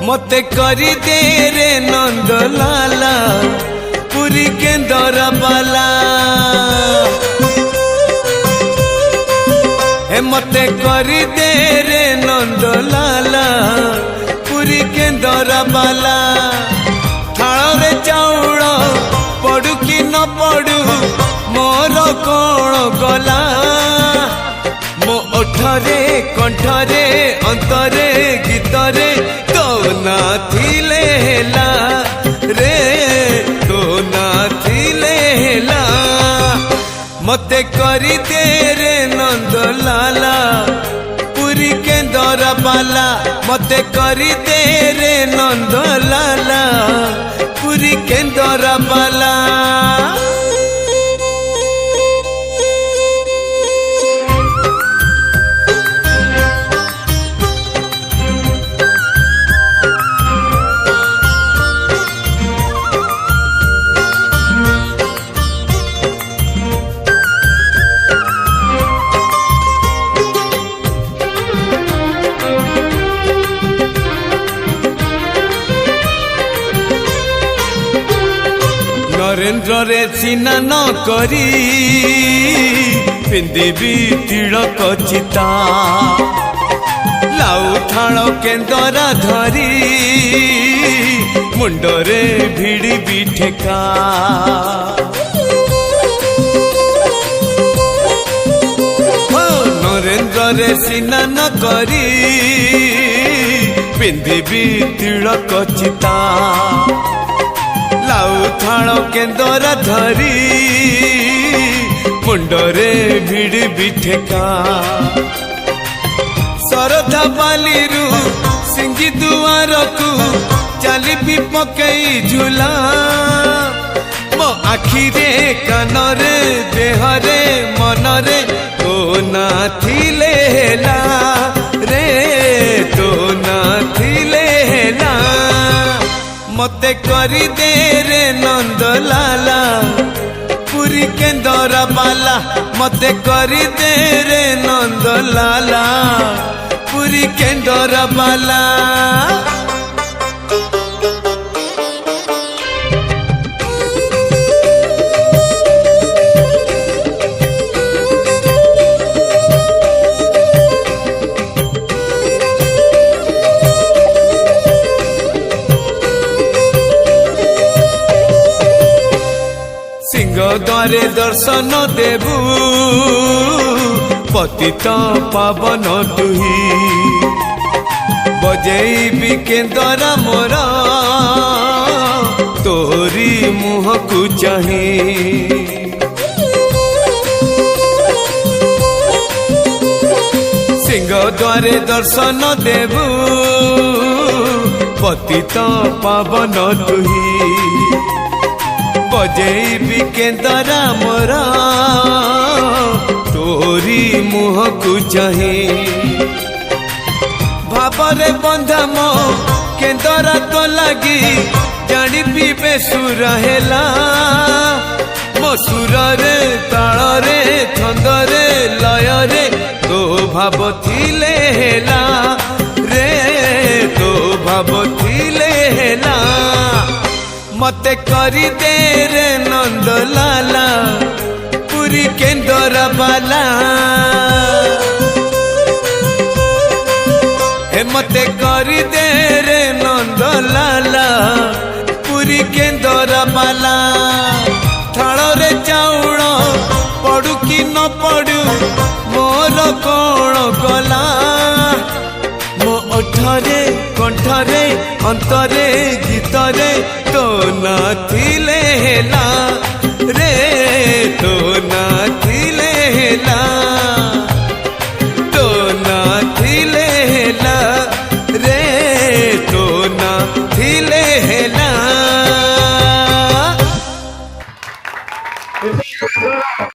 मते करी दे रे नंद लाला पुरी केंदर बाला हे मते करी दे रे नंद लाला पुरी केंदर बाला थाल रे चाउल पड़ू कि न पड़ू मोर कौन गला मो ओठरे कंठरे अंतरे गीतरे तो ना थिले हेला रे तो ना थिले हेला मते करी दे रे नंद लाला पुरी केंदर बाला मते करी दे रे नंद लाला पुरी केंदर बाला नरेंद्र रे चिन्ह न करी पिंदेवी तिलक चिता लाउ थाल केंदरा धरी मुंडरे भिड़ी भी ठेका नरेंद्र रे चिन्ह न करी पिंदेवी तिलक चिता लाउ थाल केंदर धरी मुंडरे भिड़ी भी ठेका सरधा बाली रु सिंगी दुआर को चाली भी पकई झूला मो आखि रे कान रे देह रे मन रे तो ना थिले हेला रे तो ना थिले हेला मते करी दे रे नंद लाला पुरी केंदर बाला मते करी दे रे नंद लाला पुरी केंदर बाला द्वारे दर्शन देबू पतित पावन तुही बजेबी केंदर मोर तोरी मुह को चाही सिंह द्वारे दर्शन देबू पतित पावन तुही बजेबी केंदरा मोर तोरी मुह को चाही भावरे बंधा मो केंदरा तो लगी जानी भी बेसुर हेला मो सुर रे ताल रे छंद रे लय रे तो भाव थिले हेला रे तो भाव थिले हेला मते करी दे रे नंद लाला पुरी केंदर बाला हे मते करी दे रे नंद लाला पुरी केंदर बाला थाल रे चाउल पड़ू कि न पड़ू मोर कौन गला मो ओठरे कंठरे अंतरे गीतरे तो ना थिले हेला रे तो ना थिले हेला तो ना थिले हेला रे तो ना थिले हेला